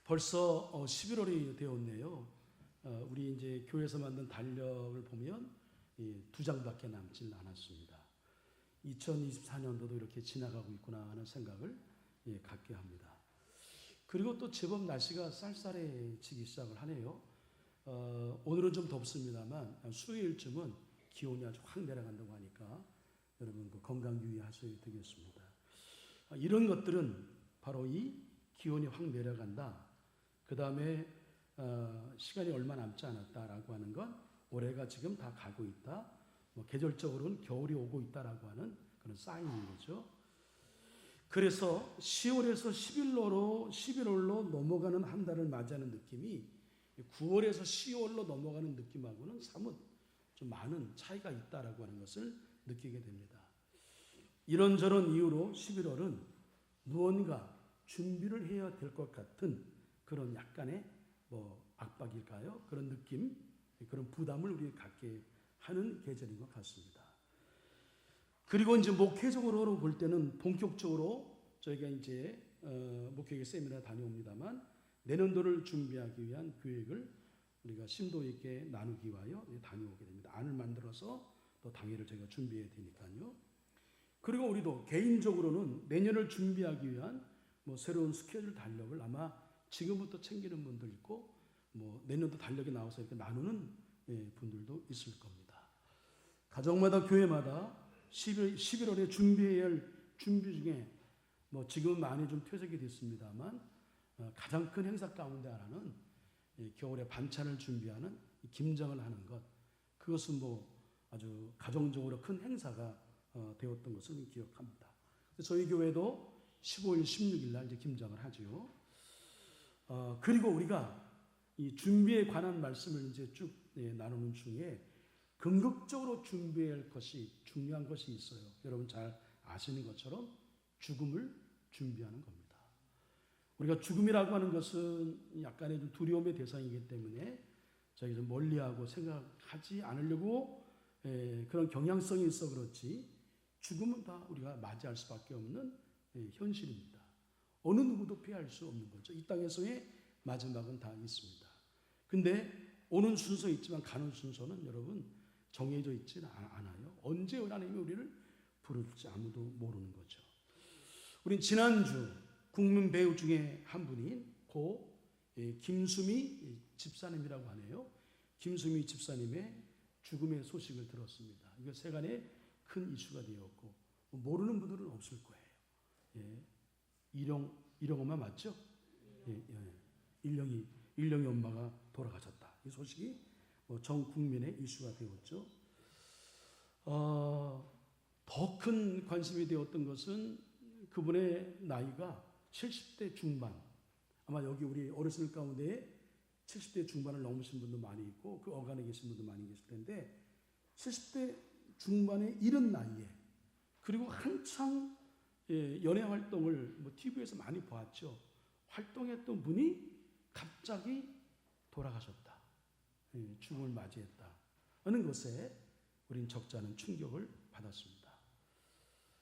벌써 11월이 되었네요. 우리 이제 교회에서 만든 달력을 보면 2장밖에 남질 않았습니다. 2024년도도 이렇게 지나가고 있구나 하는 생각을 갖게 합니다. 그리고 또 제법 날씨가 쌀쌀해지기 시작을 하네요. 오늘은 좀 덥습니다만 수요일쯤은 기온이 아주 확 내려간다고 하니까 여러분 건강 유의하셔야 되겠습니다. 이런 것들은 바로 이 기온이 확 내려간다. 그 다음에 시간이 얼마 남지 않았다라고 하는 건 올해가 지금 다 가고 있다. 계절적으로는 겨울이 오고 있다라고 하는 그런 사인인 거죠. 그래서 10월에서 11월로 넘어가는 한 달을 맞이하는 느낌이 9월에서 10월로 넘어가는 느낌하고는 사뭇 좀 많은 차이가 있다라고 하는 것을 느끼게 됩니다. 이런저런 이유로 11월은 무언가 준비를 해야 될 것 같은 그런 약간의 압박일까요? 그런 느낌, 그런 부담을 우리 갖게 하는 계절인 것 같습니다. 그리고 이제 목회적으로 볼 때는 본격적으로 저희가 이제 목회계 세미나 다녀옵니다만 내년도를 준비하기 위한 계획을 우리가 심도 있게 나누기 위하여 다녀오게 됩니다. 안을 만들어서 또 당회를 저희가 준비해야 되니까요. 그리고 우리도 개인적으로는 내년을 준비하기 위한 새로운 스케줄 달력을 아마 지금부터 챙기는 분들 있고 내년도 달력이 나와서 이렇게 나누는 분들도 있을 겁니다. 가정마다 교회마다 11월에 준비해야 할 준비 중에 지금 많이 좀 퇴색이 됐습니다만 가장 큰 행사 가운데 하나는 겨울에 반찬을 준비하는 김장을 하는 것, 그것은 아주 가정적으로 큰 행사가 되었던 것을 기억합니다. 저희 교회도 15일, 16일 날 이제 김장을 하죠. 그리고 우리가 이 준비에 관한 말씀을 이제 쭉 나누는 중에 긍극적으로 준비해야 할 것이 중요한 것이 있어요. 여러분 잘 아시는 것처럼 죽음을 준비하는 겁니다. 우리가 죽음이라고 하는 것은 약간의 좀 두려움의 대상이기 때문에 저희 좀 멀리하고 생각하지 않으려고 그런 경향성이 있어 그렇지 죽음은 다 우리가 맞이할 수밖에 없는 현실입니다. 어느 누구도 피할 수 없는 거죠. 이 땅에서의 마지막은 다 있습니다. 근데 오는 순서 있지만 가는 순서는 여러분 정해져 있지는 않아요. 언제 하나님이 우리를 부를지 아무도 모르는 거죠. 우린 지난주 국민 배우 중에 한 분인 고 김수미 집사님이라고 하네요. 김수미 집사님의 죽음의 소식을 들었습니다. 이거 세간에 큰 이슈가 되었고 모르는 분들은 없을 거예요. 일용 엄마 맞죠? 일령이 엄마가 돌아가셨다. 이 소식이 전 국민의 이슈가 되었죠. 더 큰 관심이 되었던 것은 그분의 나이가 70대 중반. 아마 여기 우리 어르신들 가운데 70대 중반을 넘으신 분도 많이 있고 그 어간에 계신 분도 많이 계실 텐데 70대 중반의 이른 나이에 그리고 한창 연예 활동을 TV에서 많이 보았죠. 활동했던 분이 갑자기 돌아가셨다. 죽음을 맞이했다. 하는 것에 우린 적잖은 충격을 받았습니다.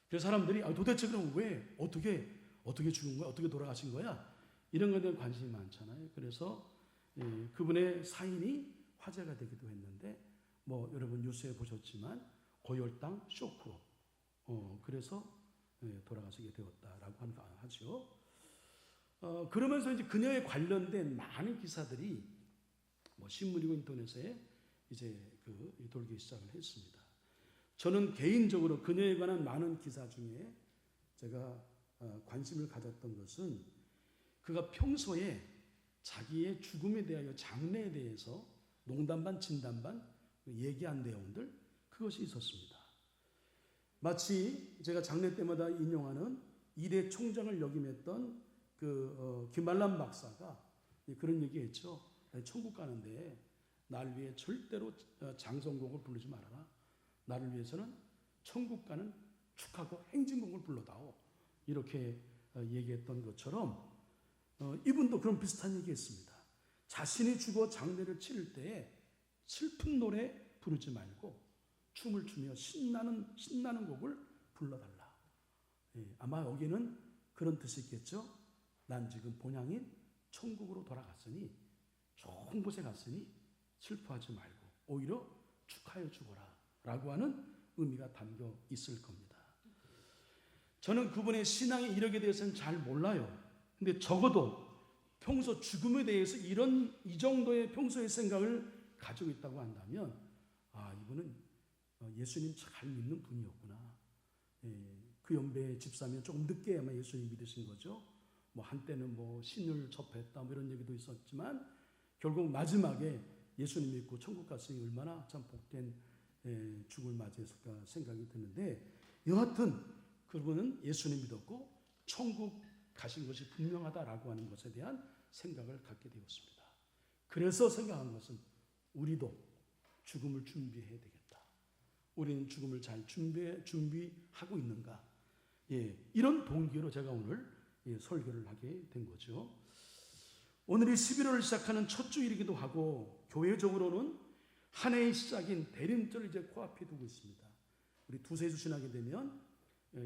그래서 사람들이 도대체 그럼 왜 어떻게 죽은 거야? 어떻게 돌아가신 거야? 이런 것에 대한 관심이 많잖아요. 그래서 그분의 사인이 화제가 되기도 했는데 여러분 뉴스에 보셨지만 고혈당 쇼크로 그래서 돌아가시게 되었다라고 하죠. 그러면서 이제 그녀에 관련된 많은 기사들이 신문이고 인터넷에 이제 돌기 시작을 했습니다. 저는 개인적으로 그녀에 관한 많은 기사 중에 제가 관심을 가졌던 것은 그가 평소에 자기의 죽음에 대하여 장래에 대해서 농담 반 진담 반 얘기한 내용들 그것이 있었습니다. 마치 제가 장례 때마다 인용하는 2대 총장을 역임했던 김알람 박사가 그런 얘기했죠. 천국 가는데 날 위해 절대로 장성곡을 부르지 말아라. 나를 위해서는 천국 가는 축하고 행진곡을 불러다오. 이렇게 얘기했던 것처럼 이분도 그런 비슷한 얘기했습니다. 자신이 죽어 장례를 치를 때에 슬픈 노래 부르지 말고 춤을 추며 신나는 곡을 불러달라. 아마 여기는 그런 뜻이 있겠죠. 난 지금 본향인 천국으로 돌아갔으니 좋은 곳에 갔으니 슬퍼하지 말고 오히려 축하해 주거라 라고 하는 의미가 담겨 있을 겁니다. 저는 그분의 신앙의 이력에 대해서는 잘 몰라요. 근데 적어도 평소 죽음에 대해서 이 정도의 평소의 생각을 가지고 있다고 한다면 이분은 예수님 잘 믿는 분이었구나. 그 연배의 집사면 조금 늦게 아마 예수님 믿으신 거죠. 한때는 신을 접했다 이런 얘기도 있었지만 결국 마지막에 예수님 믿고 천국 갔으니 얼마나 참 복된 죽을 맞이했을까 생각이 드는데, 여하튼 그분은 예수님 믿었고 천국 가신 것이 분명하다라고 하는 것에 대한 생각을 갖게 되었습니다. 그래서 생각한 것은 우리도 죽음을 준비해야 되겠다. 우리는 죽음을 잘 준비하고 있는가? 이런 동기로 제가 오늘 설교를 하게 된 거죠. 오늘이 11월을 시작하는 첫 주일이기도 하고 교회적으로는 한 해의 시작인 대림절을 이제 코앞에 두고 있습니다. 우리 두세주 지나게 되면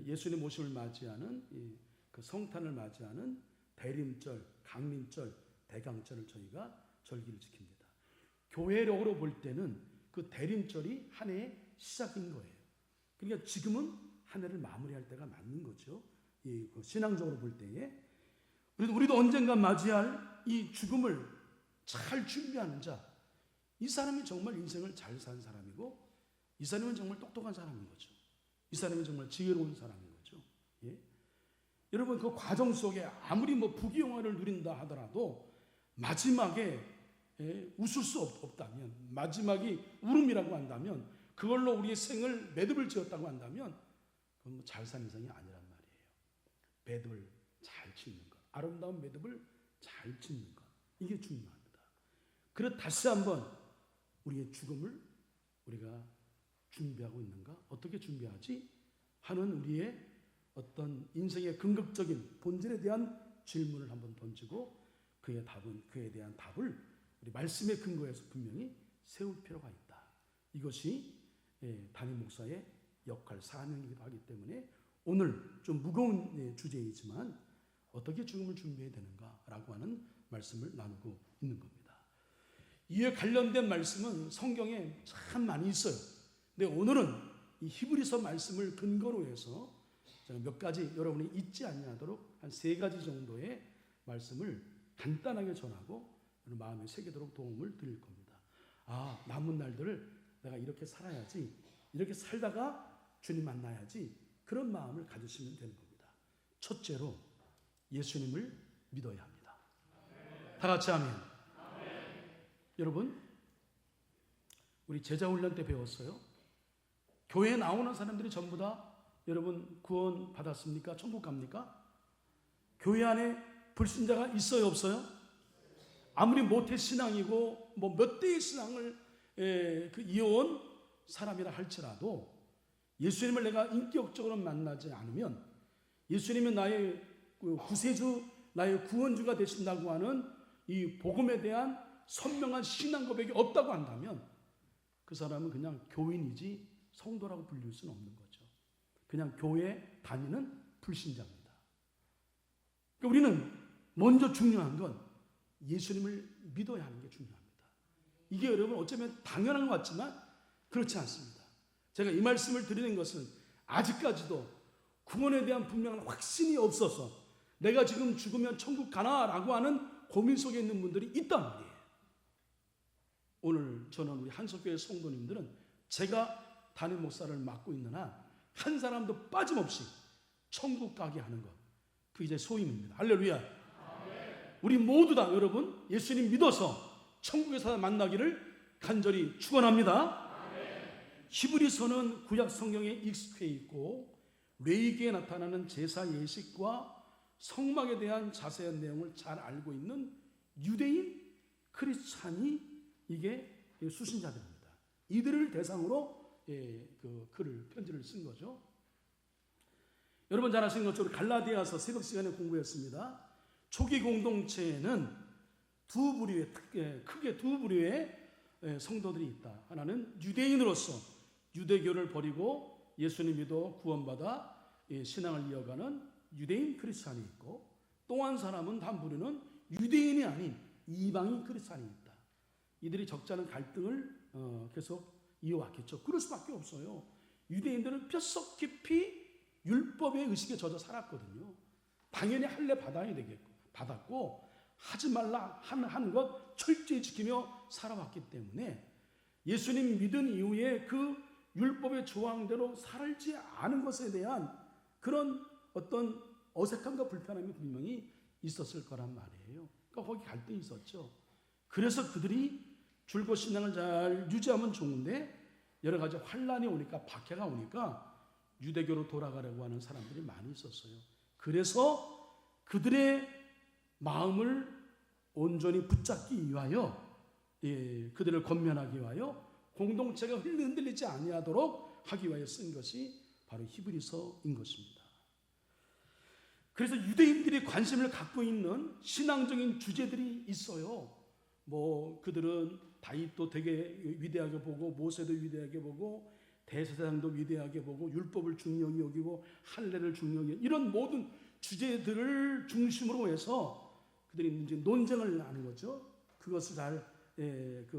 예수님 오심을 맞이하는 그 성탄을 맞이하는 대림절, 강림절, 대강절을 저희가 절기를 지킵니다. 교회력으로 볼 때는 그 대림절이 한 해의 시작인 거예요. 그러니까 지금은 한 해를 마무리할 때가 맞는 거죠. 그 신앙적으로 볼 때에. 우리도 언젠가 맞이할 이 죽음을 잘 준비하는 자, 이 사람이 정말 인생을 잘 산 사람이고, 이 사람은 정말 똑똑한 사람인 거죠. 이 사람이 정말 지혜로운 사람인 거죠. 여러분, 그 과정 속에 아무리 부귀영화를 누린다 하더라도 마지막에 웃을 수 없다면, 마지막이 울음이라고 한다면, 그걸로 우리의 생을 매듭을 지었다고 한다면 그건 잘 산 인생이 아니란 말이에요. 매듭을 잘 짓는 것, 아름다운 매듭을 잘 짓는 것, 이게 중요합니다. 그래서 다시 한번 우리의 죽음을 우리가 준비하고 있는가? 어떻게 준비하지? 하는 우리의 어떤 인생의 근극적인 본질에 대한 질문을 한번 던지고 그에 대한 답을 우리 말씀의 근거에서 분명히 세울 필요가 있다. 이것이 담임 목사의 역할, 사명이기도 하기 때문에 오늘 좀 무거운 주제이지만 어떻게 죽음을 준비해야 되는가라고 하는 말씀을 나누고 있는 겁니다. 이에 관련된 말씀은 성경에 참 많이 있어요. 근데 오늘은 이 히브리서 말씀을 근거로 해서 제가 몇 가지 여러분이 잊지 아니하도록 한 3가지 정도의 말씀을 간단하게 전하고 마음에 새기도록 도움을 드릴 겁니다. 남은 날들을 내가 이렇게 살아야지, 이렇게 살다가 주님 만나야지, 그런 마음을 가지시면 되는 겁니다. 첫째로 예수님을 믿어야 합니다. 다 같이 아멘. 여러분, 우리 제자훈련 때 배웠어요. 교회에 나오는 사람들이 전부 다 여러분 구원 받았습니까? 천국 갑니까? 교회 안에 불신자가 있어요, 없어요? 아무리 모태신앙이고 몇 대의 신앙을 이어온 사람이라 할지라도 예수님을 내가 인격적으로 만나지 않으면, 예수님이 나의 구세주, 나의 구원주가 되신다고 하는 이 복음에 대한 선명한 신앙 고백이 없다고 한다면 그 사람은 그냥 교인이지 성도라고 불릴 수는 없는 거죠. 그냥 교회 다니는 불신자입니다. 그러니까 우리는 먼저 중요한 건 예수님을 믿어야 하는 게 중요합니다. 이게 여러분 어쩌면 당연한 것 같지만 그렇지 않습니다. 제가 이 말씀을 드리는 것은 아직까지도 구원에 대한 분명한 확신이 없어서 내가 지금 죽으면 천국 가나라고 하는 고민 속에 있는 분들이 있단 말이에요. 오늘 저는 우리 한석교회 성도님들은 제가 담임 목사를 맡고 있는 한 사람도 빠짐없이 천국 가게 하는 것, 그 이제 소임입니다. 할렐루야. 우리 모두 다 여러분 예수님 믿어서 천국에서 만나기를 간절히 축원합니다. 히브리서는 구약 성경에 익숙해 있고 레위기에 나타나는 제사 예식과 성막에 대한 자세한 내용을 잘 알고 있는 유대인 크리스찬이 이게 수신자들입니다. 이들을 대상으로 그 글을 편지를 쓴 거죠. 여러분 잘 아시는 것처럼 갈라디아서 새벽 시간에 공부했습니다. 초기 공동체에는 크게 두 부류의 성도들이 있다. 하나는 유대인으로서 유대교를 버리고 예수님 믿어 구원받아 신앙을 이어가는 유대인 크리스찬이 있고, 또 한 사람은 한 부류는 유대인이 아닌 이방인 크리스찬이 있다. 이들이 적지 않은 갈등을 계속 이어왔겠죠. 그럴 수밖에 없어요. 유대인들은 뼛속 깊이 율법의 의식에 젖어 살았거든요. 당연히 할례 받아야 되겠고 받았고 하지 말라 하는 것 철저히 지키며 살아왔기 때문에 예수님 믿은 이후에 그 율법의 조항대로 살지 않은 것에 대한 그런 어떤 어색함과 불편함이 분명히 있었을 거란 말이에요. 그러니까 거기 갈등이 있었죠. 그래서 그들이 줄곧 신앙을 잘 유지하면 좋은데 여러 가지 환란이 오니까 박해가 오니까 유대교로 돌아가려고 하는 사람들이 많이 있었어요. 그래서 그들의 마음을 온전히 붙잡기 위하여 그들을 권면하기 위하여 공동체가 흔들리지 아니하도록 하기 위하여 쓴 것이 바로 히브리서인 것입니다. 그래서 유대인들이 관심을 갖고 있는 신앙적인 주제들이 있어요. 뭐 그들은 다윗도 되게 위대하게 보고 모세도 위대하게 보고 대제사장도 위대하게 보고 율법을 중요히 여기고 할례를 중요히 이런 모든 주제들을 중심으로 해서 그들이 이제 논쟁을 하는 거죠. 그것을 잘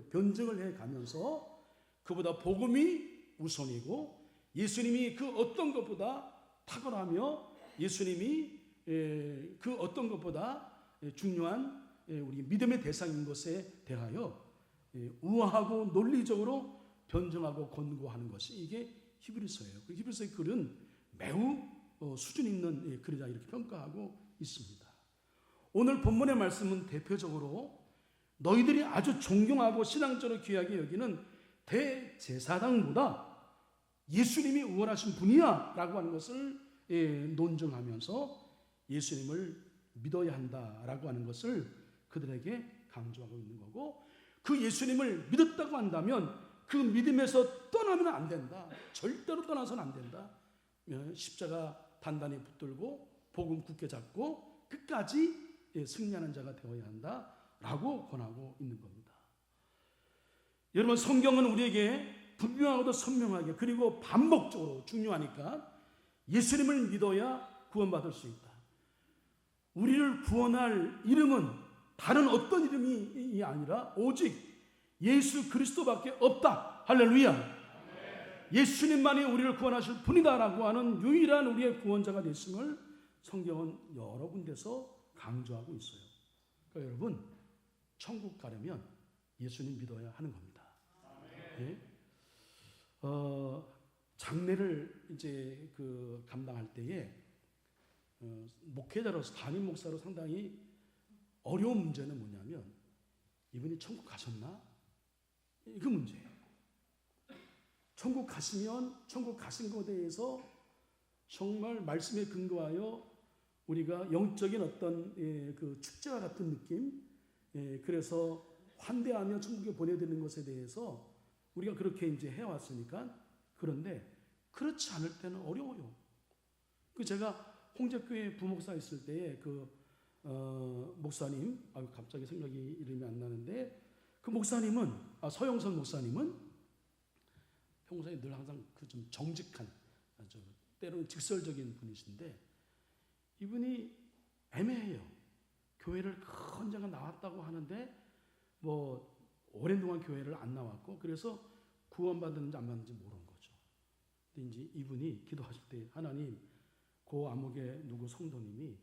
변증을 해 가면서 그보다 복음이 우선이고 예수님이 그 어떤 것보다 탁월하며 예수님이 그 어떤 것보다 중요한 우리 믿음의 대상인 것에 대하여 우아하고 논리적으로 변증하고 권고하는 것이 이게 히브리서예요. 그 히브리서의 글은 매우 수준 있는 글이다 이렇게 평가하고 있습니다. 오늘 본문의 말씀은 대표적으로 너희들이 아주 존경하고 신앙적으로 귀하게 여기는 대제사장보다 예수님이 우월하신 분이야 라고 하는 것을 논증하면서 예수님을 믿어야 한다라고 하는 것을 그들에게 강조하고 있는 거고 그 예수님을 믿었다고 한다면 그 믿음에서 떠나면 안 된다. 절대로 떠나서는 안 된다. 십자가 단단히 붙들고 복음 굳게 잡고 끝까지 승리하는 자가 되어야 한다라고 권하고 있는 겁니다. 여러분 성경은 우리에게 분명하고도 선명하게 그리고 반복적으로 중요하니까 예수님을 믿어야 구원받을 수 있다. 우리를 구원할 이름은 다른 어떤 이름이 아니라 오직 예수 그리스도밖에 없다. 할렐루야. 예수님만이 우리를 구원하실 분이다라고 하는 유일한 우리의 구원자가 됐음을 성경은 여러 군데서 강조하고 있어요. 그러니까 여러분 천국 가려면 예수님 믿어야 하는 겁니다. 예? 장례를 이제 감당할 때에 목회자로서 담임 목사로 상당히 어려운 문제는 뭐냐면 이분이 천국 가셨나? 그 문제예요. 천국 가시면 천국 가신 것에 대해서 정말 말씀에 근거하여 우리가 영적인 어떤 그 축제와 같은 느낌, 그래서 환대하며 천국에 보내드리는 것에 대해서 우리가 그렇게 이제 해왔으니까 그런데 그렇지 않을 때는 어려워요. 제가 홍제교회 부목사 있을 때에 목사님, 갑자기 생각이 이름이 안 나는데 그 목사님은 서영선 목사님은 평소에 늘 항상 좀 정직한 때로는 직설적인 분이신데 이분이 애매해요. 교회를 언젠가 나왔다고 하는데 뭐 오랜 동안 교회를 안 나왔고 그래서 구원받았는지 안 받았는지 모르는 거죠. 근데 이제 이분이 기도하실 때 하나님 그 암흑의 누구 성도님이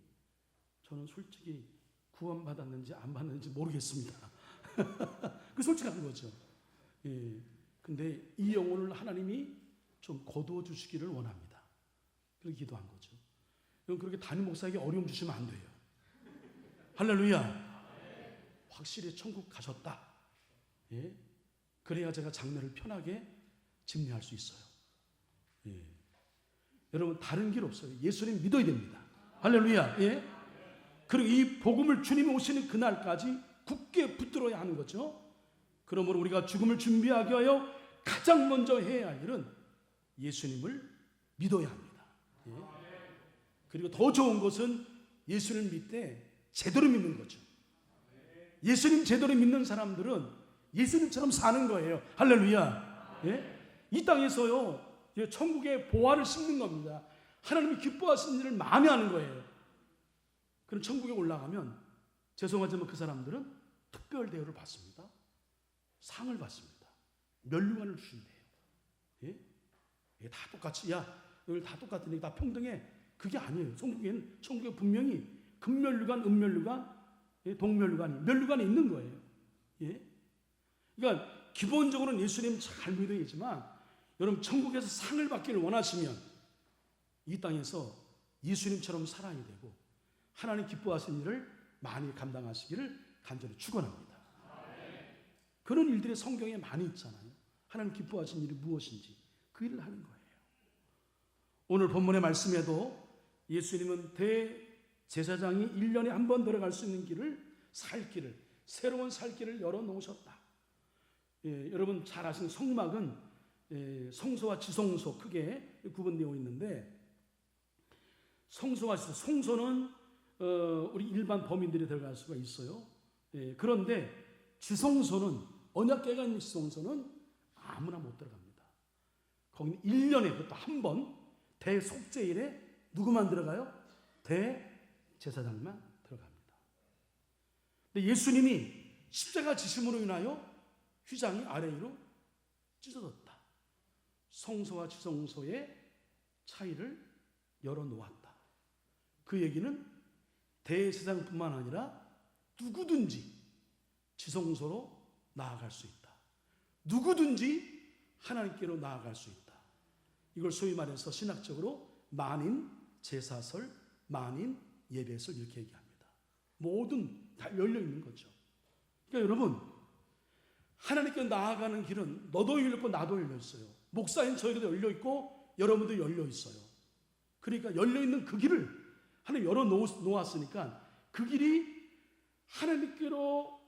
저는 솔직히 구원받았는지 안 받았는지 모르겠습니다. 그 솔직한 거죠. 예. 근데 이 영혼을 하나님이 좀 거두어 주시기를 원합니다. 그렇게 기도한 거죠. 그럼 그렇게 담임 목사에게 어려움 주시면 안 돼요. 할렐루야. 확실히 천국 가셨다. 예? 그래야 제가 장례를 편하게 집례할 수 있어요. 예. 여러분 다른 길 없어요. 예수님 믿어야 됩니다. 할렐루야. 예? 그리고 이 복음을 주님이 오시는 그날까지 굳게 붙들어야 하는 거죠. 그러므로 우리가 죽음을 준비하기 위하여 가장 먼저 해야 할 일은 예수님을 믿어야 합니다. 예? 그리고 더 좋은 것은 예수를 믿되 제대로 믿는 거죠. 예수님 제대로 믿는 사람들은 예수님처럼 사는 거예요. 할렐루야. 예? 이 땅에서요 천국의 보화를 심는 겁니다. 하나님이 기뻐하시는 일을 많이 하는 거예요. 그럼 천국에 올라가면 죄송하지만 그 사람들은 특별 대우를 받습니다. 상을 받습니다. 면류관을 주신대요. 예? 예, 다 똑같이, 야, 너희 다 똑같으니 다 평등해. 그게 아니에요. 천국에 분명히 금면류관, 은면류관, 예, 동면류관이, 면류관이 있는 거예요. 예? 그러니까 기본적으로는 예수님 잘 믿어야지만 여러분 천국에서 상을 받기를 원하시면 이 땅에서 예수님처럼 살아야 되고 하나님 기뻐하시는 일을 많이 감당하시기를 간절히 축원합니다. 그런 일들이 성경에 많이 있잖아요. 하나님 기뻐하시는 일이 무엇인지 그 일을 하는 거예요. 오늘 본문의 말씀에도 예수님은 대제사장이 1년에 한 번 들어갈 수 있는 길을, 살 길을, 새로운 살 길을 열어놓으셨다. 예, 여러분 잘 아시는 성막은 성소와 지성소 크게 구분되어 있는데, 성소와 성소는 우리 일반 범인들이 들어갈 수가 있어요. 예, 그런데 지성소는, 언약궤가 있는 지성소는 아무나 못 들어갑니다. 거기는 1년에 그것도 한 번 대속죄일에 누구만 들어가요? 대제사장만 들어갑니다. 근데 예수님이 십자가 지심으로 인하여 휘장이 아래 위로 찢어졌다. 성소와 지성소의 차이를 열어놓았다. 그 얘기는 대제사장뿐만 아니라 누구든지 지성소로 나아갈 수 있다. 누구든지 하나님께로 나아갈 수 있다. 이걸 소위 말해서 신학적으로 만인 제사설, 만인 예배설 이렇게 얘기합니다. 모든 다 열려 있는 거죠. 그러니까 여러분, 하나님께 나아가는 길은 너도 열렸고 나도 열려 있어요. 목사인 저희도 열려 있고 여러분도 열려 있어요. 그러니까 열려 있는 그 길을 하나님 열어 놓았으니까 그 길이 하나님께로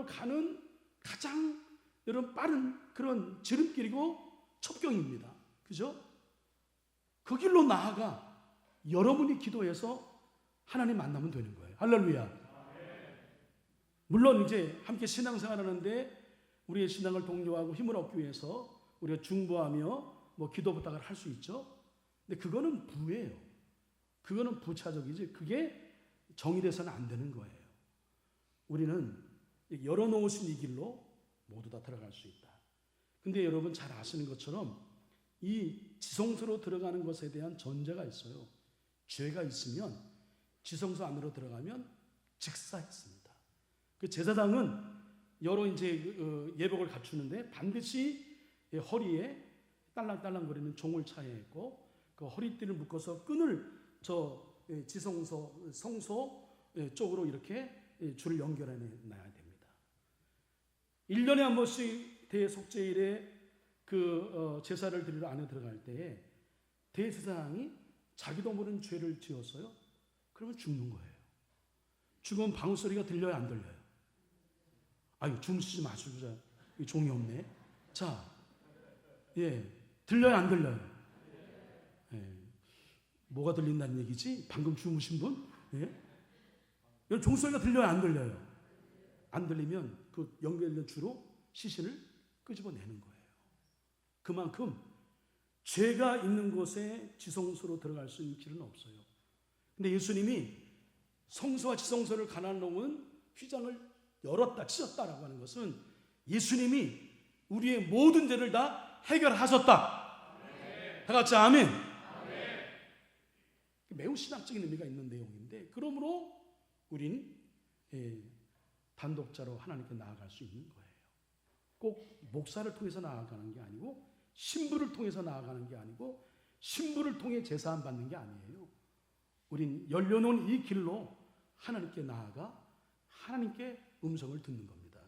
가는 가장 여러분 빠른 그런 지름길이고 첩경입니다. 그죠? 그 길로 나아가 여러분이 기도해서 하나님 만나면 되는 거예요. 할렐루야. 물론 이제 함께 신앙생활 하는데 우리의 신앙을 독려하고 힘을 얻기 위해서 우리가 중보하며 뭐 기도 부탁을 할 수 있죠. 근데 그거는 부예요. 그거는 부차적이지 그게 정의돼서는 안 되는 거예요. 우리는 열어놓으신 이 길로 모두 다 들어갈 수 있다. 근데 여러분 잘 아시는 것처럼 이 지성소로 들어가는 것에 대한 전제가 있어요. 죄가 있으면 지성소 안으로 들어가면 직사했습니다. 그 제사장은 여러 이제 예복을 갖추는데 반드시 허리에 딸랑딸랑거리는 종을 차야 했고 그 허리띠를 묶어서 끈을 저 지성소 성소 쪽으로 이렇게 줄을 연결해 놔야 됩니다. 1년에 한 번씩 대속죄일에 그 제사를 드리러 안에 들어갈 때에 대제사장이 자기도 모르는 죄를 지었어요. 그러면 죽는 거예요. 죽으면 방울소리가 들려요, 안 들려요? 아유, 주무시지 마시고 종이 없네. 자, 예, 들려요, 안 들려요? 예, 뭐가 들린다는 얘기지? 방금 주무신 분? 예? 종소리가 들려요, 안 들려요? 안 들리면 그 연결된 주로 시신을 끄집어내는 거예요. 그만큼 죄가 있는 곳에 지성소로 들어갈 수 있는 길은 없어요. 근데 예수님이 성소와 지성소를 가나놓은 휘장을 열었다, 찢었다라고 하는 것은 예수님이 우리의 모든 죄를 다 해결하셨다. 다 같이 아멘. 매우 신학적인 의미가 있는 내용인데, 그러므로 우린 단독자로 하나님께 나아갈 수 있는 거예요. 꼭 목사를 통해서 나아가는 게 아니고, 신부를 통해서 나아가는 게 아니고, 신부를 통해 제사함 받는 게 아니에요. 우린 열려놓은 이 길로 하나님께 나아가 하나님께 음성을 듣는 겁니다.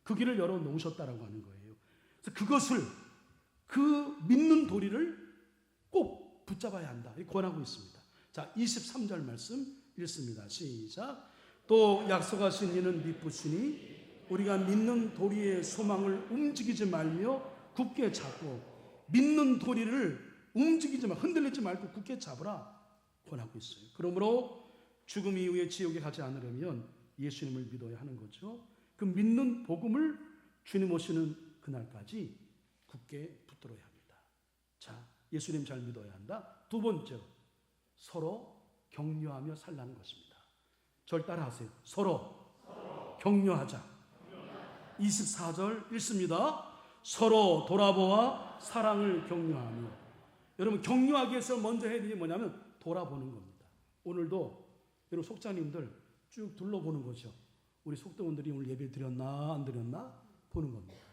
그 길을 열어놓으셨다라고 하는 거예요. 그래서 그것을, 그 믿는 도리를 꼭 붙잡아야 한다, 권하고 있습니다. 자, 23절 말씀 읽습니다. 시작. 또 약속하신 이는 미쁘시니 우리가 믿는 도리의 소망을 움직이지 말며 굳게 잡고, 믿는 도리를 움직이지 말, 흔들리지 말고 굳게 잡으라 권하고 있어요. 그러므로 죽음 이후에 지옥에 가지 않으려면 예수님을 믿어야 하는 거죠. 그 믿는 복음을 주님 오시는 그날까지 굳게 붙들어야 합니다. 자, 예수님 잘 믿어야 한다. 두 번째로 서로 격려하며 살라는 것입니다. 절 따라하세요. 서로 격려하자. 24절 읽습니다. 서로 돌아보아 사랑을 격려하며. 여러분, 격려하기 위해서 먼저 해야 되는 게 뭐냐면 돌아보는 겁니다. 오늘도 여러분 속자님들 쭉 둘러보는 거죠. 우리 속동원들이 오늘 예배 드렸나 안 드렸나 보는 겁니다.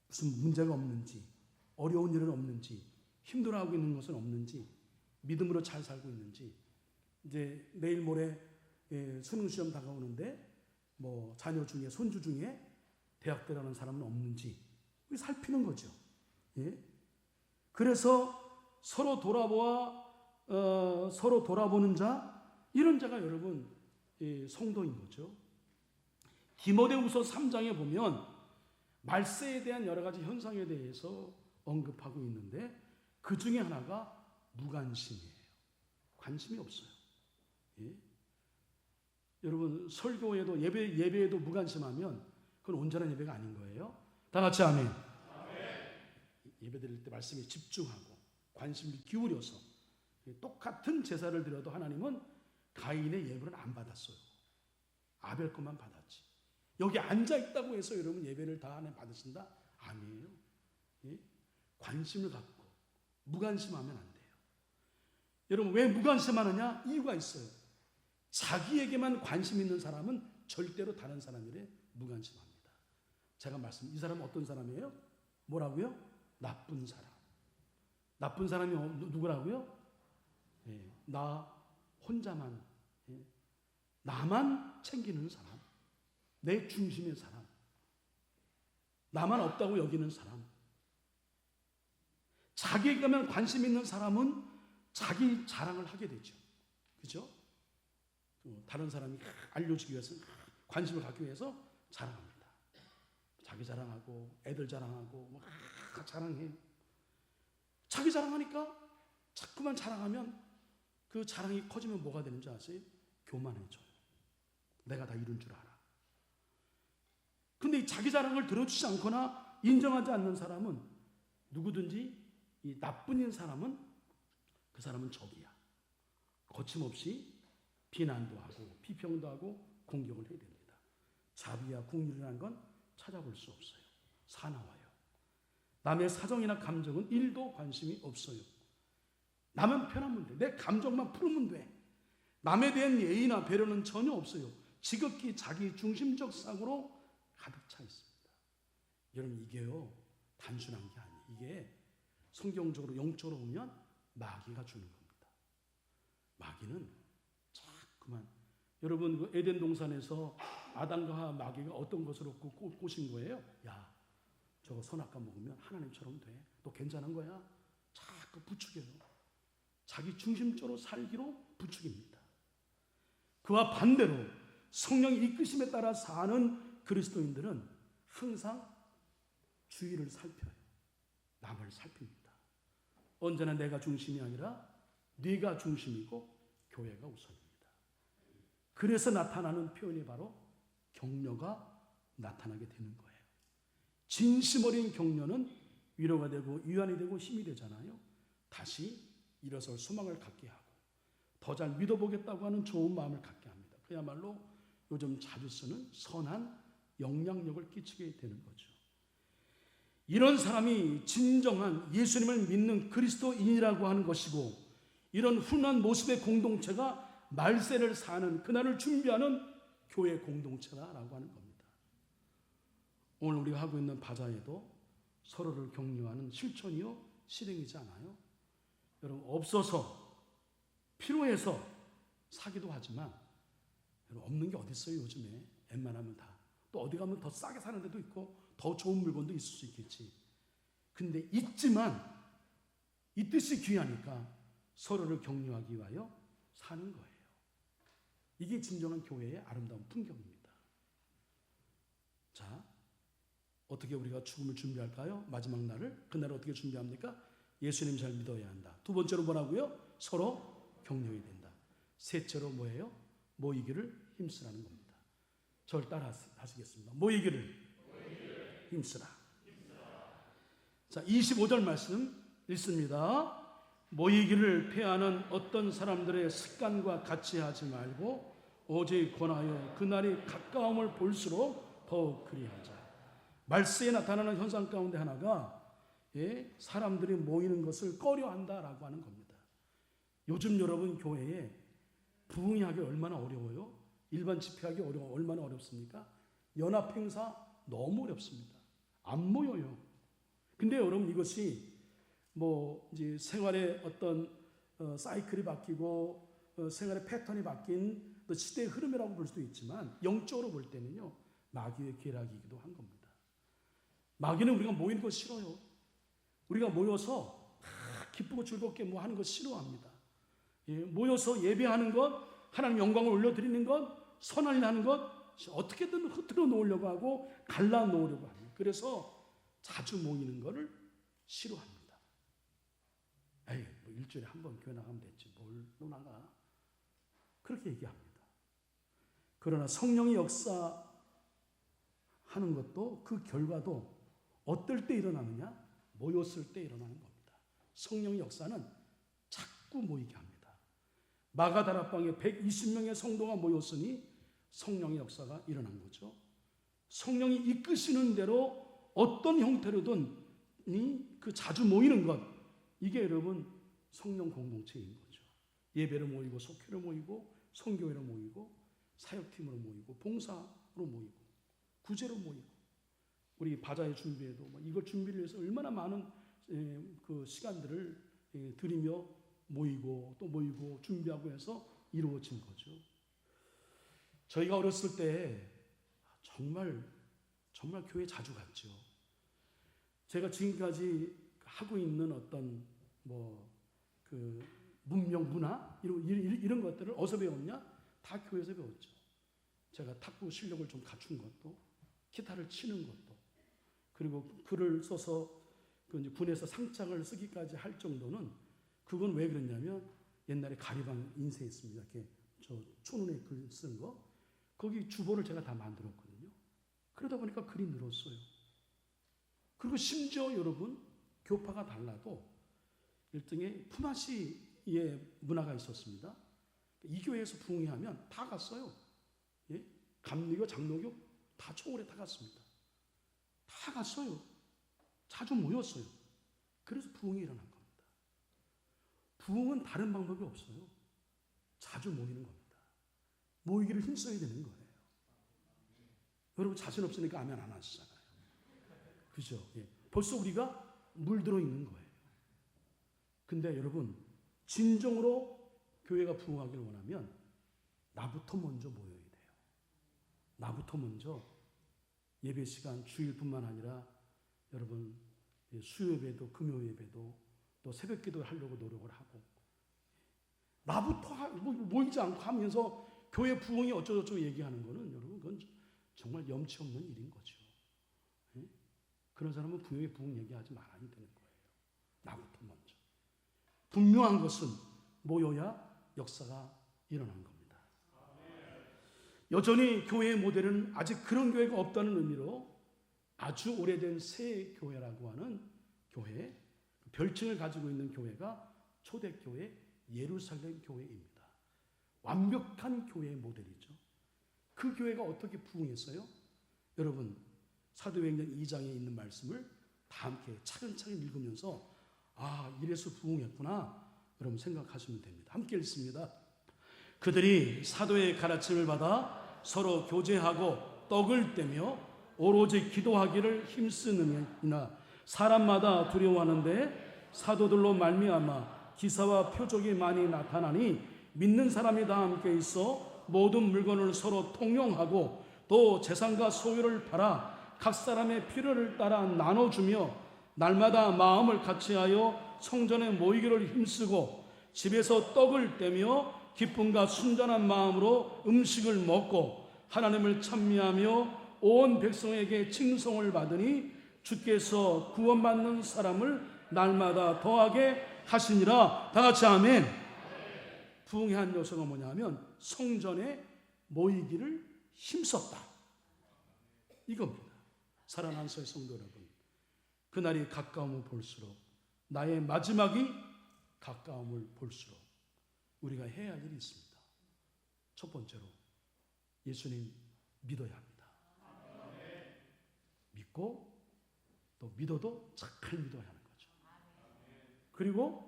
무슨 문제가 없는지, 어려운 일은 없는지, 힘들어하고 있는 것은 없는지, 믿음으로 잘 살고 있는지. 이제 내일 모레 수능 시험 다가오는데 뭐 자녀 중에 손주 중에 대학 들어가는 사람은 없는지 살피는 거죠. 예? 그래서 서로 돌아보아 서로 돌아보는 자, 이런 자가 여러분 성도인 거죠. 디모데후서 3장에 보면 말세에 대한 여러 가지 현상에 대해서 언급하고 있는데 그 중에 하나가 무관심이에요. 관심이 없어요. 예? 여러분 설교에도 예배에도 무관심하면 그건 온전한 예배가 아닌 거예요. 다 같이 아멘. 예배 드릴 때 말씀에 집중하고 관심을 기울여서 똑같은 제사를 드려도 하나님은 가인의 예배는 안 받았어요. 아벨 것만 받았지. 여기 앉아 있다고 해서 여러분 예배를 다 하나님 받으신다? 아니에요. 예? 관심을 갖고 무관심하면 안 돼요. 여러분 왜 무관심하느냐? 이유가 있어요. 자기에게만 관심 있는 사람은 절대로 다른 사람들에 무관심합니다. 제가 이 사람은 어떤 사람이에요? 뭐라고요? 나쁜 사람. 나쁜 사람이 누구라고요? 예, 나 혼자만, 나만 챙기는 사람, 내 중심의 사람, 나만 없다고 여기는 사람. 자기에게만 관심 있는 사람은 자기 자랑을 하게 되죠. 그죠? 다른 사람이 알려주기 위해서, 관심을 갖기 위해서 자랑합니다. 자기 자랑하고 애들 자랑하고 막 자랑해요. 자기 자랑하니까 자꾸만 자랑하면 그 자랑이 커지면 뭐가 되는지 아세요? 교만해져요. 내가 다 이룬 줄 알아. 근데 이 자기 자랑을 들어주지 않거나 인정하지 않는 사람은 누구든지 이 나쁜 사람은 그 사람은 적이야. 거침없이 비난도 하고 비평도 하고 공격을 해야 됩니다. 자비와 긍휼이라는 건 찾아볼 수 없어요. 사나워요. 남의 사정이나 감정은 1도 관심이 없어요. 나만 편하면 돼. 내 감정만 풀으면 돼. 남에 대한 예의나 배려는 전혀 없어요. 지극히 자기 중심적 사고로 가득 차 있습니다. 여러분 이게요 단순한 게 아니에요. 이게 성경적으로 영적으로 보면 마귀가 주는 겁니다. 마귀는 자꾸만 여러분 그 에덴 동산에서 아담과 마귀가 어떤 것으로 꼬신 거예요? 야, 저거 선악과 먹으면 하나님처럼 돼. 너 괜찮은 거야? 자꾸 부추겨요. 자기 중심적으로 살기로 부추깁니다. 그와 반대로 성령의 이끄심에 따라 사는 그리스도인들은 항상 주위를 살펴요. 남을 살핍니다. 언제나 내가 중심이 아니라 네가 중심이고 교회가 우선입니다. 그래서 나타나는 표현이 바로 격려가 나타나게 되는 거예요. 진심 어린 격려는 위로가 되고 위안이 되고 힘이 되잖아요. 다시 일어설 소망을 갖게 하고 더 잘 믿어보겠다고 하는 좋은 마음을 갖게 합니다. 그야말로 요즘 자주 쓰는 선한 영향력을 끼치게 되는 거죠. 이런 사람이 진정한 예수님을 믿는 그리스도인이라고 하는 것이고, 이런 훈훈한 모습의 공동체가 말세를 사는 그날을 준비하는 교회 공동체라고 하는 겁니다. 오늘 우리가 하고 있는 바자회도 서로를 격려하는 실천이요 실행이지 않아요? 여러분 없어서 필요해서 사기도 하지만 여러분 없는 게 어디 있어요? 요즘에 웬만하면 다. 또 어디 가면 더 싸게 사는 데도 있고 더 좋은 물건도 있을 수 있겠지. 근데 있지만 이 뜻이 귀하니까 서로를 격려하기 위하여 사는 거예요. 이게 진정한 교회의 아름다운 풍경입니다. 자, 어떻게 우리가 죽음을 준비할까요? 마지막 날을. 그날을 어떻게 준비합니까? 예수님 잘 믿어야 한다. 두 번째로 뭐라고요? 서로 격려해야 된다. 셋째로 뭐예요? 모이기를 힘쓰라는 겁니다. 저를 따라 하시겠습니다. 모이기를 힘쓰라. 자, 25절 말씀 읽습니다. 모이기를 폐하는 어떤 사람들의 습관과 같이 하지 말고 오직 권하여 그날이 가까움을 볼수록 더욱 그리하자. 말세에 나타나는 현상 가운데 하나가 사람들이 모이는 것을 꺼려한다라고 하는 겁니다. 요즘 여러분 교회에 부흥하기 얼마나 어려워요? 일반 집회하기 얼마나 어렵습니까? 연합 행사 너무 어렵습니다. 안 모여요. 근데 여러분 이것이 이제 생활의 어떤 사이클이 바뀌고 생활의 패턴이 바뀐 또 시대의 흐름이라고 볼 수도 있지만 영적으로 볼 때는요 마귀의 계략이기도 한 겁니다. 마귀는 우리가 모이는 거 싫어요. 우리가 모여서 기쁘고 즐겁게 하는 거 싫어합니다. 모여서 예배하는 것, 하나님 영광을 올려드리는 것, 선을 하는 것 어떻게든 흐트러 놓으려고 하고 갈라 놓으려고 합니다. 그래서 자주 모이는 것을 싫어합니다. 에이, 일주일에 한 번 교회 나가면 됐지 뭘 또 나가, 그렇게 얘기합니다. 그러나 성령의 역사하는 것도 그 결과도 어떨 때 일어나느냐? 모였을 때 일어나는 겁니다. 성령의 역사는 자꾸 모이게 합니다. 마가다락방에 120명의 성도가 모였으니 성령의 역사가 일어난 거죠. 성령이 이끄시는 대로 어떤 형태로든 그 자주 모이는 것, 이게 여러분 성령 공동체인 거죠. 예배로 모이고 속회로 모이고 선교회로 모이고 사역팀으로 모이고 봉사로 모이고 구제로 모이고 우리 바자회 준비에도 이걸 준비를 위해서 얼마나 많은 그 시간들을 들이며 모이고 또 모이고 준비하고 해서 이루어진 거죠. 저희가 어렸을 때 정말 교회 자주 갔죠. 제가 지금까지 하고 있는 어떤 그 문명 문화 이런 것들을 어디서 배웠냐? 다 교회에서 배웠죠. 제가 탁구 실력을 좀 갖춘 것도, 기타를 치는 것도, 그리고 글을 써서 그 이제 군에서 상장을 쓰기까지 할 정도는, 그건 왜 그랬냐면 옛날에 가리방 인쇄 있습니다. 이렇게 저 초눈에 글 쓴 거, 거기 주보를 제가 다 만들었거든요. 그러다 보니까 글이 늘었어요. 그리고 심지어 여러분 교파가 달라도 일등에 품앗이의 문화가 있었습니다. 이 교회에서 부흥회하면 다 갔어요. 예? 감리교, 장로교 다 초월에 다 갔습니다. 다 갔어요. 자주 모였어요. 그래서 부흥이 일어난 겁니다. 부흥은 다른 방법이 없어요. 자주 모이는 겁니다. 모이기를 힘써야 되는 거예요. 여러분 자신 없으니까 아멘 안 하시잖아요. 그죠? 예. 벌써 우리가 물들어 있는 거예요. 근데 여러분 진정으로 교회가 부흥하기를 원하면 나부터 먼저 모여야 돼요. 나부터 먼저 예배 시간 주일뿐만 아니라 여러분 수요 예배도 금요 예배도 또 새벽 기도를 하려고 노력을 하고, 나부터 모이지 않고 하면서 교회 부흥이 어쩌고저쩌고 얘기하는 거는 여러분 그건 정말 염치 없는 일인 거죠. 예? 그런 사람은 교회 부흥 얘기하지 말아야 되는 거예요. 나부터 먼저. 분명한 것은 모여야 역사가 일어난 겁니다. 여전히 교회의 모델은 아직 그런 교회가 없다는 의미로 아주 오래된 새 교회라고 하는 교회, 별칭을 가지고 있는 교회가 초대교회 예루살렘 교회입니다. 완벽한 교회의 모델이죠. 그 교회가 어떻게 부흥했어요? 여러분 사도행전 2장에 있는 말씀을 다 함께 차근차근 읽으면서 이래서 부흥했구나 여러분 생각하시면 됩니다. 함께 읽습니다. 그들이 사도의 가르침을 받아 서로 교제하고 떡을 떼며 오로지 기도하기를 힘쓰느니나 사람마다 두려워하는데 사도들로 말미암아 기사와 표적이 많이 나타나니 믿는 사람이 다 함께 있어 모든 물건을 서로 통용하고 또 재산과 소유를 팔아 각 사람의 필요를 따라 나눠주며 날마다 마음을 같이하여 성전에 모이기를 힘쓰고 집에서 떡을 떼며 기쁨과 순전한 마음으로 음식을 먹고 하나님을 찬미하며 온 백성에게 칭송을 받으니 주께서 구원받는 사람을 날마다 더하게 하시니라. 다 같이 아멘. 부흥의 한 요소가 뭐냐면 성전에 모이기를 힘썼다, 이겁니다. 사랑하는 성도 여러분, 그날이 가까움을 볼수록, 나의 마지막이 가까움을 볼수록 우리가 해야 할 일이 있습니다. 첫 번째로 예수님 믿어야 합니다. 믿고 또 믿어도 잘 믿어야 하는 거죠. 그리고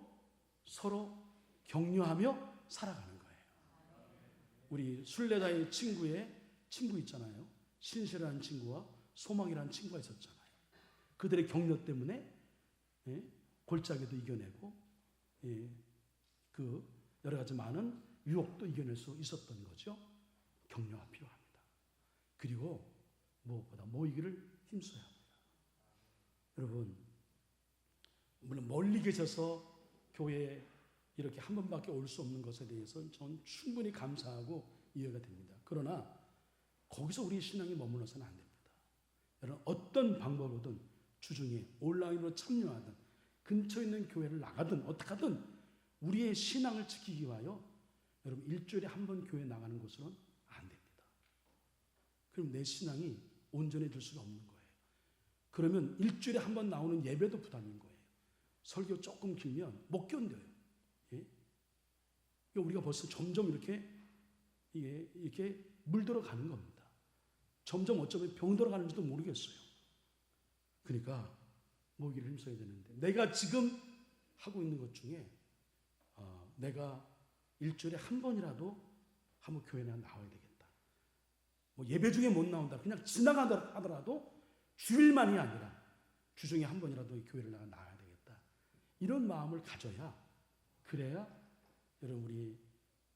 서로 격려하며 살아가는 거예요. 우리 순례자의 친구 있잖아요. 신실한 친구와 소망이라는 친구가 있었잖아요. 그들의 격려 때문에 골짜기도 이겨내고 그 여러 가지 많은 유혹도 이겨낼 수 있었던 거죠. 격려가 필요합니다. 그리고 무엇보다 모이기를 힘써야 합니다. 여러분, 물론 멀리 계셔서 교회에 이렇게 한 번밖에 올 수 없는 것에 대해서는 전 충분히 감사하고 이해가 됩니다. 그러나 거기서 우리 신앙이 머물러서는 안 됩니다. 여러분, 어떤 방법으로든 주중에 온라인으로 참여하든 근처에 있는 교회를 나가든 어떻게 하든 우리의 신앙을 지키기 위하여 여러분 일주일에 한 번 교회 나가는 것으로는 안 됩니다. 그럼 내 신앙이 온전해질 수가 없는 거예요. 그러면 일주일에 한 번 나오는 예배도 부담인 거예요. 설교 조금 길면 못 견뎌요. 예? 우리가 벌써 점점 이렇게 물들어 가는 겁니다. 점점 어쩌면 병들어 가는지도 모르겠어요. 그러니까 모이기를 힘써야 되는데 내가 지금 하고 있는 것 중에 내가 일주일에 한 번이라도 한번 교회에 나와야 되겠다. 뭐 예배 중에 못 나온다. 그냥 지나가더라도 주일만이 아니라 주중에 한 번이라도 교회를 나와야 되겠다. 이런 마음을 가져야 그래야 여러분 우리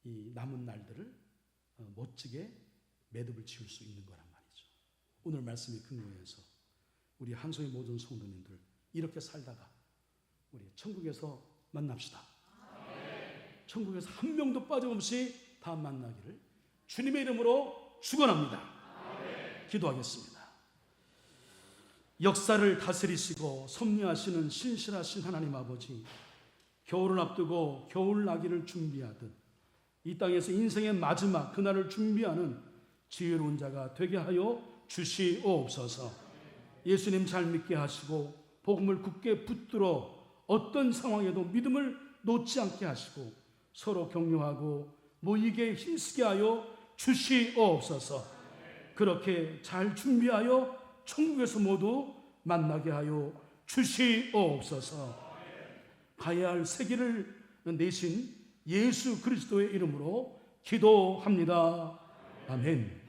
이 남은 날들을 멋지게 매듭을 지을 수 있는 거란 말이죠. 오늘 말씀에 근거해서 우리 한송의 모든 성도님들 이렇게 살다가 우리 천국에서 만납시다. 천국에서 한 명도 빠짐없이 다 만나기를 주님의 이름으로 축원합니다. 기도하겠습니다. 역사를 다스리시고 섭리하시는 신실하신 하나님 아버지, 겨울을 앞두고 겨울나기를 준비하듯 이 땅에서 인생의 마지막 그날을 준비하는 지혜로운 자가 되게 하여 주시옵소서. 예수님 잘 믿게 하시고 복음을 굳게 붙들어 어떤 상황에도 믿음을 놓지 않게 하시고 서로 격려하고 모이게 힘쓰게 하여 주시옵소서. 그렇게 잘 준비하여 천국에서 모두 만나게 하여 주시옵소서. 가야 할 세계를 내신 예수 그리스도의 이름으로 기도합니다. 아멘.